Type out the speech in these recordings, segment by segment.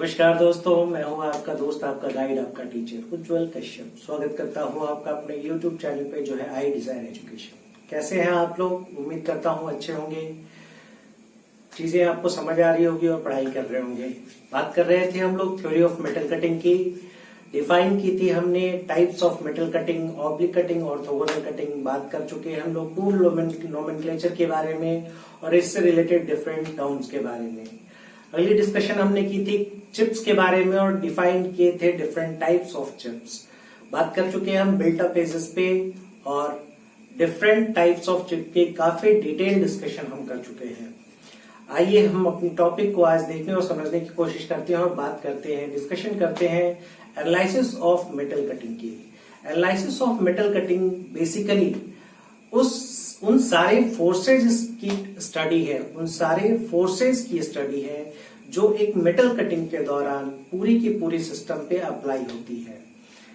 नमस्कार दोस्तों, मैं हूं आपका दोस्त, आपका गाइड, आपका टीचर उज्जवल कश्यप। स्वागत करता हूं आपका अपने YouTube चैनल पे जो है आई डिजाइन एजुकेशन। कैसे हैं आप लोग? उम्मीद करता हूं अच्छे होंगे, चीजें आपको समझ आ रही होगी और पढ़ाई कर रहे होंगे। बात कर रहे थे हम लोग थ्योरी ऑफ मेटल कटिंग की। डिफाइन की थी हमने types of metal cutting, oblique cutting, orthogonal cutting. बात कर चुके हैं हम लोग टूल नोमेनक्लेचर के बारे में और इससे रिलेटेड डिफरेंट टर्म्स के बारे में। अगली डिस्कशन हमने की थी चिप्स के बारे में और डिफाइन किए थे डिफरेंट टाइप्स ऑफ चिप्स। बात कर चुके हैं हम बिल्ट अप बेसिस पे और डिफरेंट टाइप्स ऑफ चिप के काफी डिटेल डिस्कशन हम कर चुके हैं। आइए हम अपने टॉपिक को आज देखने और समझने की कोशिश करते हैं और बात करते हैं, डिस्कशन करते हैं एनालिसिस ऑफ मेटल कटिंग की। Analysis of metal cutting basically उन सारे फोर्सेज की स्टडी है, उन सारे फोर्सेज की स्टडी है जो एक मेटल कटिंग के दौरान पूरी की पूरी सिस्टम पे अप्लाई होती है।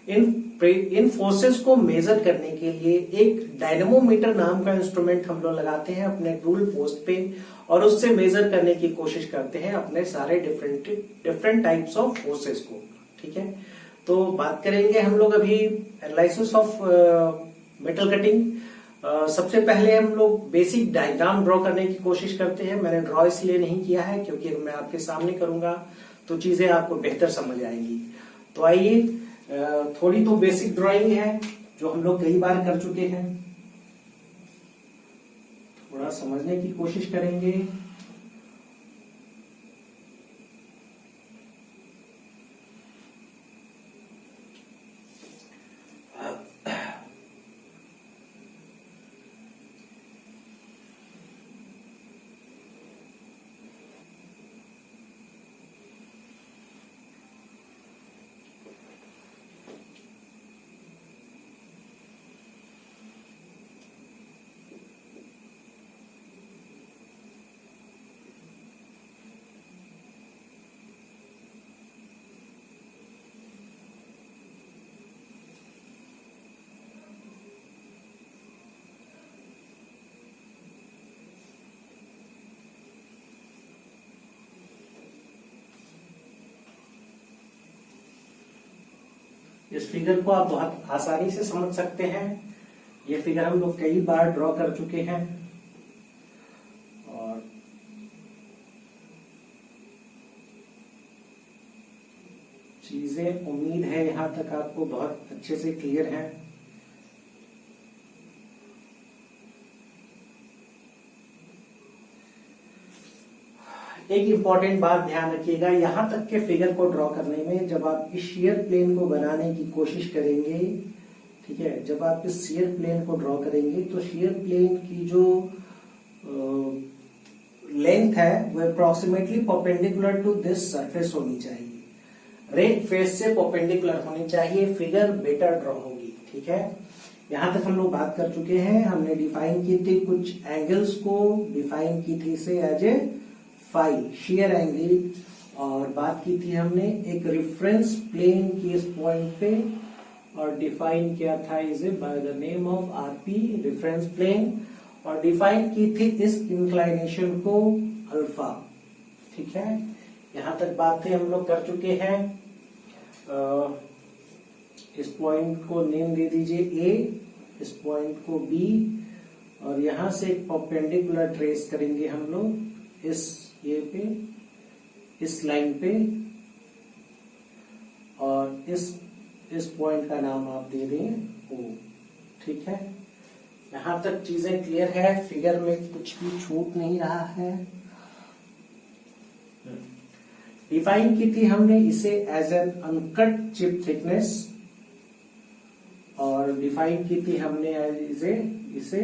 इन फोर्सेस को मेजर करने के लिए एक डायनेमोमीटर नाम का इंस्ट्रूमेंट हम लोग लगाते हैं अपने टूल पोस्ट पे और उससे मेजर करने की कोशिश करते हैं अपने सारे डिफरेंट टाइप्स ऑफ फोर्सेस को। ठीक है, तो बात करेंगे हम लोग अभी एनालिसिस ऑफ मेटल कटिंग। सबसे पहले हम लोग बेसिक डायग्राम ड्रॉ करने की कोशिश करते हैं। मैंने ड्रॉ इसलिए नहीं किया है क्योंकि मैं आपके सामने करूंगा तो चीजें आपको बेहतर समझ आएंगी। तो आइए, थोड़ी तो बेसिक ड्राइंग है जो हम लोग कई बार कर चुके हैं, थोड़ा समझने की कोशिश करेंगे। इस फिगर को आप बहुत आसानी से समझ सकते हैं। ये फिगर हम लोग कई बार ड्रॉ कर चुके हैं और चीजें उम्मीद है यहां तक आपको बहुत अच्छे से क्लियर हैं। एक इंपॉर्टेंट बात ध्यान रखिएगा, यहां तक के फिगर को ड्रॉ करने में जब आप इस शेयर प्लेन को बनाने की कोशिश करेंगे, ठीक है, जब आप इस शेयर प्लेन को ड्रॉ करेंगे तो शेयर प्लेन की जो लेंथ है वो approximately perpendicular to this surface होनी चाहिए, रेड फेस से परपेंडिकुलर होनी चाहिए, फिगर बेटर ड्रॉ होगी। ठीक है, यहां तक हम लोग बात कर चुके हैं। हमने डिफाइन की थी कुछ एंगल्स को, डिफाइन की थी इसे as a phi shear angle, और बात की थी हमने एक रेफरेंस प्लेन की इस पॉइंट पे और डिफाइन किया था इसे by the name of RP reference plane, और डिफाइन की थी इस इंक्लाइनेशन को अल्फा। ठीक है, यहां तक बातें हम लोग कर चुके हैं। इस पॉइंट को नेम दे दीजिए ए, इस पॉइंट को बी, और यहां से एक परपेंडिकुलर ट्रेस करेंगे हम लोग इस ये पे, इस लाइन पे, और इस पॉइंट का नाम आप दे दें ओ। ठीक है, यहां तक चीजें क्लियर है, फिगर में कुछ भी छूट नहीं रहा है। डिफाइन की थी हमने इसे as an uncut chip thickness, और डिफाइन की थी हमने इसे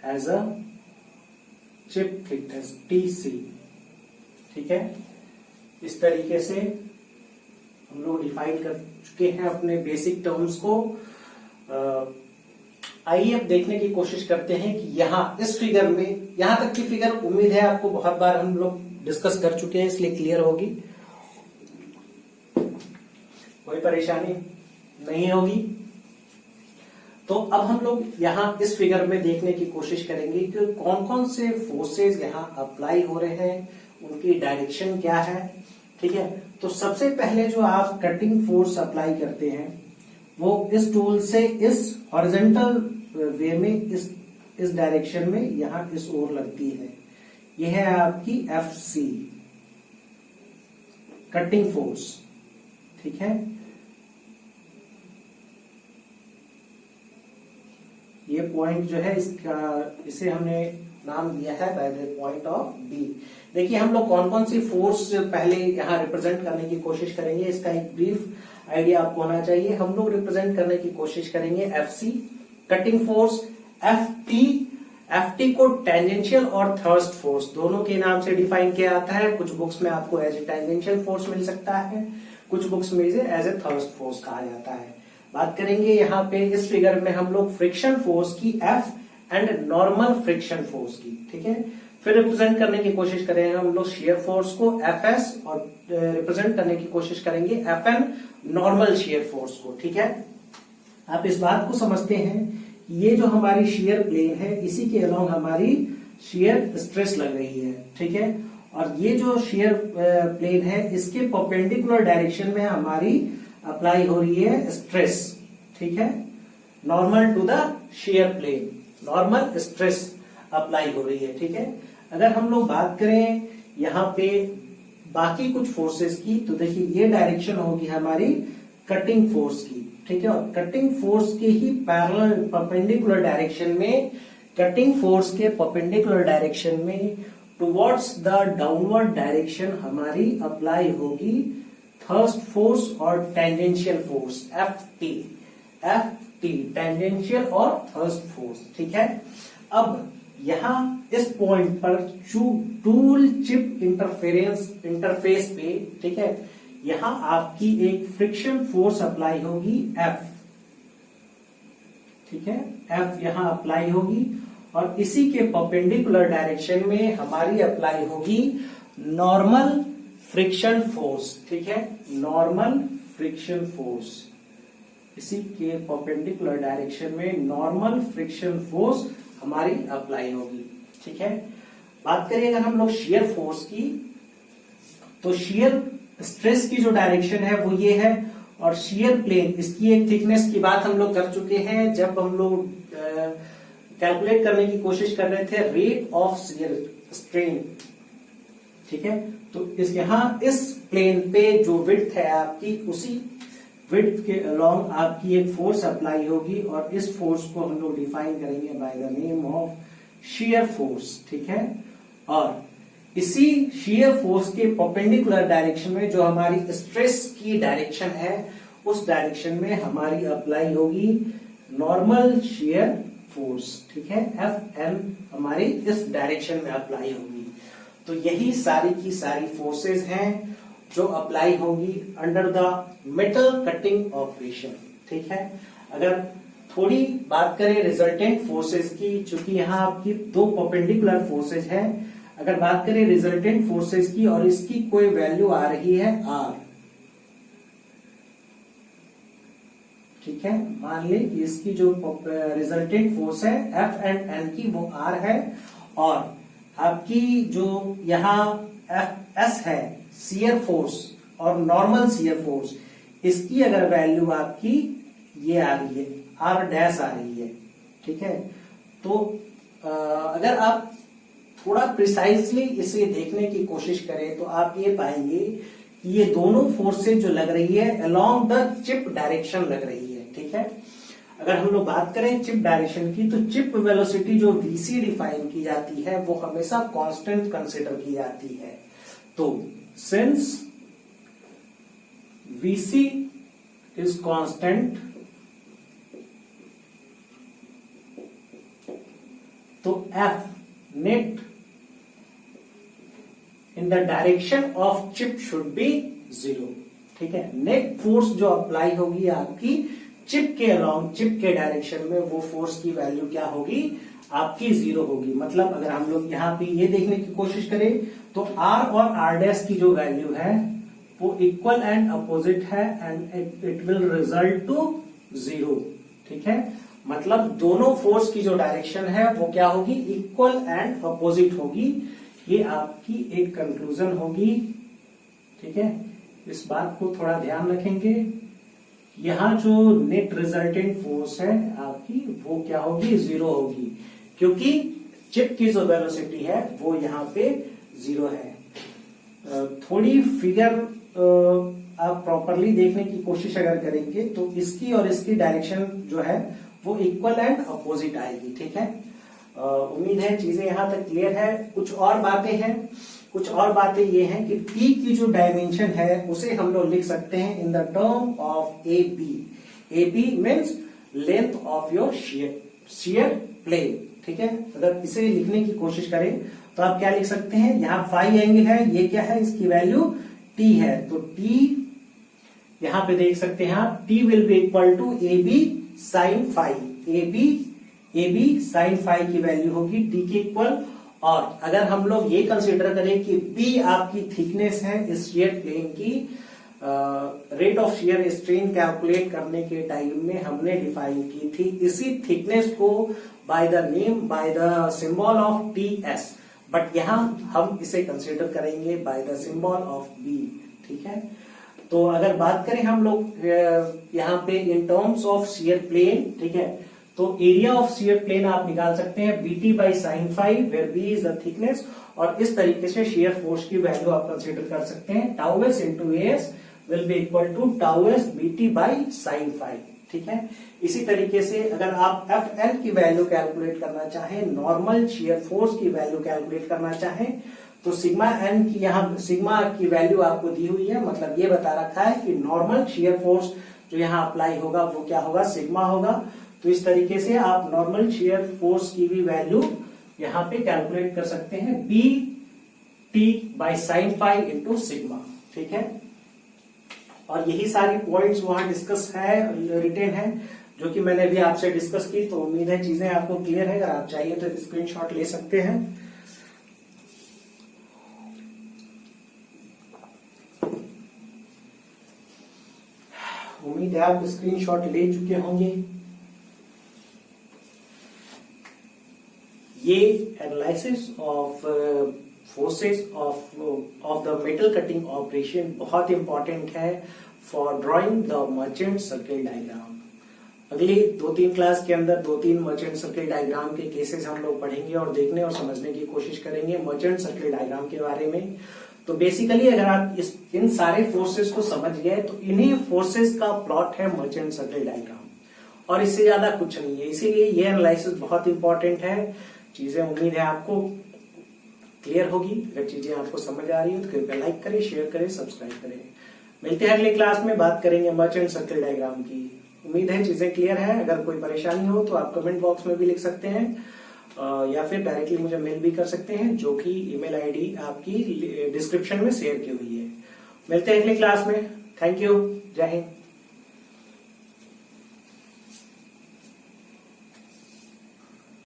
as a chip thickness TC। ठीक है, इस तरीके से हम लोग डिफाइन कर चुके हैं अपने बेसिक टर्म्स को। आइए अब देखने की कोशिश करते हैं कि यहाँ इस फिगर में, यहां तक की फिगर उम्मीद है आपको बहुत बार हम लोग डिस्कस कर चुके हैं इसलिए क्लियर होगी, कोई परेशानी नहीं होगी। तो अब हम लोग यहाँ इस फिगर में देखने की कोशिश करेंगे कि कौन कौन से फोर्सेस यहाँ अप्लाई हो रहे हैं, उनकी डायरेक्शन क्या है। ठीक है। तो सबसे पहले जो आप कटिंग फोर्स अप्लाई करते हैं वो इस टूल से इस हॉरिजॉन्टल वे में इस डायरेक्शन में यहां इस ओर लगती है। यह है आपकी FC कटिंग फोर्स, ठीक है। ये पॉइंट जो है इसका, इसे हमने नाम दिया है by the point of B। देखिए हम लोग कौन कौन सी फोर्स पहले यहाँ रिप्रेजेंट करने की कोशिश करेंगे, इसका एक ब्रीफ आइडिया आपको होना चाहिए। हम लोग रिप्रेजेंट करने की कोशिश करेंगे FC कटिंग फोर्स, FT को टेंजेंशियल और थर्स्ट फोर्स दोनों के नाम से डिफाइन किया जाता है। कुछ बुक्स में आपको एज ए टेंजेंशियल फोर्स मिल सकता है, कुछ बुक्स में इसे एज ए थर्स्ट फोर्स कहा जाता है। बात करेंगे यहाँ पे इस फिगर में हम लोग फ्रिक्शन फोर्स की F and normal friction force की, ठीक है। फिर रिप्रेजेंट करने की कोशिश करेंगे हम लोग शेयर फोर्स को FS और रिप्रेजेंट करने की कोशिश करेंगे FN नॉर्मल शेयर फोर्स को, ठीक है। आप इस बात को समझते हैं कि ये जो हमारी शेयर प्लेन है इसी के अलोंग हमारी शेयर स्ट्रेस लग रही है, ठीक है। और ये जो शेयर प्लेन है इसके परपेंडिकुलर डायरेक्शन में हमारी अप्लाई हो रही है स्ट्रेस, ठीक है। Normal to the shear plane normal stress apply हो रही है, ठीक है। अगर हम लोग बात करें यहाँ पे बाकी कुछ फोर्सेस की, तो देखिए ये डायरेक्शन होगी हमारी कटिंग फोर्स की, ठीक है। और कटिंग फोर्स के ही पैरेलल परपेंडिकुलर डायरेक्शन में, कटिंग फोर्स के परपेंडिकुलर डायरेक्शन में टुवर्ड्स द डाउनवर्ड डायरेक्शन हमारी अप्लाई होगी थर्स्ट फोर्स और टेंजेंशियल फोर्स FT टेंजेंशियल और थर्स्ट फोर्स, ठीक है। अब यहां इस पॉइंट पर टूल चिप इंटरफेस पे, ठीक है, यहां आपकी एक फ्रिक्शन फोर्स अप्लाई होगी F, ठीक है। F यहां अप्लाई होगी और इसी के परपेंडिकुलर डायरेक्शन में हमारी अप्लाई होगी नॉर्मल फ्रिक्शन फोर्स, ठीक है। नॉर्मल फ्रिक्शन फोर्स, इसी के परपेंडिकुलर डायरेक्शन में नॉर्मल फ्रिक्शन फोर्स हमारी अप्लाई होगी, ठीक है। बात करें अगर हम लोग शेयर फोर्स की, तो शेयर स्ट्रेस की जो डायरेक्शन है वो ये है, और शेयर प्लेन इसकी एक थिकनेस की बात हम लोग कर चुके हैं जब हम लोग कैलकुलेट करने की कोशिश कर रहे थे रेट ऑफ शेयर स्ट्रेन, ठीक है। तो यहां इस प्लेन पे जो विड्थ है आपकी, उसी विड्थ के अलोंग आपकी एक फोर्स अप्लाई होगी और इस फोर्स को हम लोग डिफाइन करेंगे bye the name of shear force, ठीक है। और इसी शेयर फोर्स के परपेंडिकुलर डायरेक्शन में जो हमारी स्ट्रेस की डायरेक्शन है, उस डायरेक्शन में हमारी अप्लाई होगी नॉर्मल शेयर फोर्स, ठीक है। FN हमारी इस डायरेक्शन में अप्लाई होगी। तो यही सारी की सारी फोर्सेस हैं जो अप्लाई होगी under the metal cutting operation, ठीक है। अगर थोड़ी बात करें रिजल्टेंट फोर्सेस की, चूंकि यहां आपकी दो परपेंडिकुलर फोर्सेस हैं, अगर बात करें रिजल्टेंट फोर्सेस की और इसकी कोई वैल्यू आ रही है R, ठीक है। मान ले कि इसकी जो रिजल्टेंट फोर्स है F एंड N की वो R है, और आपकी जो यहाँ FS है शियर फोर्स और नॉर्मल शियर फोर्स, इसकी अगर वैल्यू आपकी ये आ रही है R डैश आ रही है, ठीक है। तो अगर आप थोड़ा प्रिसाइजली इसे देखने की कोशिश करें तो आप ये पाएंगे कि ये दोनों फोर्सेज जो लग रही है अलोंग द चिप डायरेक्शन लग रही है, ठीक है। अगर हम लोग बात करें चिप डायरेक्शन की, तो चिप वेलोसिटी जो VC डिफाइन की जाती है वो हमेशा कांस्टेंट कंसीडर की जाती है। तो सिंस VC इज कांस्टेंट, तो F net in the direction of chip should be 0, ठीक है। नेट फोर्स जो अप्लाई होगी आपकी चिप के अलोंग, चिप के डायरेक्शन में, वो फोर्स की वैल्यू क्या होगी आपकी 0 होगी। मतलब अगर हम लोग यहाँ पे ये देखने की कोशिश करें तो R और R डैश की जो वैल्यू है वो इक्वल एंड अपोजिट है and it will result to 0, ठीक है। मतलब दोनों फोर्स की जो डायरेक्शन है वो क्या होगी, इक्वल एंड अपोजिट होगी। ये आपकी एक कंक्लूजन होगी, ठीक है, इस बात को थोड़ा ध्यान रखेंगे। यहाँ जो नेट रिजल्टेंट फोर्स है आपकी वो क्या होगी, 0 होगी, क्योंकि चिप की जो वेलोसिटी है वो यहाँ पे 0 है। थोड़ी फिगर आप प्रॉपरली देखने की कोशिश अगर करेंगे तो इसकी और इसकी डायरेक्शन जो है वो इक्वल एंड अपोजिट आएगी। ठीक है, उम्मीद है चीजें यहां तक क्लियर है। कुछ और बातें ये हैं कि P की जो डायमेंशन है उसे हम लोग लिख सकते हैं in the term of AB। AB means length of your shear plane. ठीक है, अगर इसे लिखने की कोशिश करें तो आप क्या लिख सकते हैं, यहाँ फाई एंगल है, ये क्या है, इसकी वैल्यू T है, तो T यहां पे देख सकते हैं आप, T will be equal to AB sine phi. AB sine phi की वैल्यू होगी T के इक्वल। और अगर हम लोग ये कंसीडर करें कि B आपकी थिकनेस है इस शेयर प्लेन की, rate of shear strain calculate करने के टाइम में हमने डिफाइन की थी इसी थिकनेस को by the symbol of TS, but यहां हम इसे कंसीडर करेंगे by the symbol of B। ठीक है, तो अगर बात करें हम लोग यहाँ पे in terms of shear plane, ठीक है, तो एरिया ऑफ शेयर प्लेन आप निकाल सकते हैं BT by sine phi, where B is the thickness, और इस तरीके से शेयर फोर्स की वैल्यू आप कंसीडर कर सकते हैं, tau s into AS will be equal to tau s BT by sine phi. ठीक है, इसी तरीके से अगर आप FN की वैल्यू कैलकुलेट करना चाहें, नॉर्मल शेयर फोर्स की वैल्यू कैलकुलेट करना चाहें, तो सिग्मा एन की यहाँ सिग्मा की वैल्यू आपको दी हुई है, मतलब ये बता रखा है कि नॉर्मल शेयर फोर्स जो यहाँ अप्लाई होगा वो क्या होगा, सिग्मा होगा। तो इस तरीके से आप नॉर्मल शेयर फोर्स की भी वैल्यू यहाँ पे कैलकुलेट कर सकते हैं, BT by sine phi into sigma. ठीक है, और यही सारी पॉइंट्स वहां डिस्कस है, रिटेन है, जो कि मैंने भी आपसे डिस्कस की। तो उम्मीद है चीजें आपको क्लियर है। अगर आप चाहिए तो स्क्रीनशॉट ले सकते हैं। उम्मीद है आप स्क्रीनशॉट ले चुके होंगे। ये analysis of forces of the metal cutting operation बहुत इंपॉर्टेंट है for drawing the merchant circle diagram. अगली 2-3 क्लास के अंदर 2-3 मर्चेंट सर्किल डायग्राम के केसेस हम लोग पढ़ेंगे और देखने और समझने की कोशिश करेंगे मर्चेंट सर्किल डायग्राम के बारे में। तो बेसिकली अगर आप इन सारे फोर्सेस को समझ गए तो इन्हीं फोर्सेस का प्लॉट है मर्चेंट सर्किल डायग्राम, और इससे ज्यादा कुछ नहीं है। इसीलिए ये एनालिसिस बहुत इंपॉर्टेंट है। चीजें उम्मीद है आपको क्लियर होगी। अगर चीजें आपको समझ आ रही है तो कृपया लाइक करें, शेयर करें, सब्सक्राइब करें। मिलते हैं अगली क्लास में, बात करेंगे मर्चेंट सर्किल डायग्राम की। उम्मीद है चीजें क्लियर है। अगर कोई परेशानी हो तो आप कमेंट बॉक्स में भी लिख सकते हैं, या फिर डायरेक्टली मुझे मेल भी कर सकते हैं, जो कि ईमेल आईडी आपकी डिस्क्रिप्शन में शेयर की हुई है। मिलते हैं अगली क्लास में। थैंक यू, जय हिंद।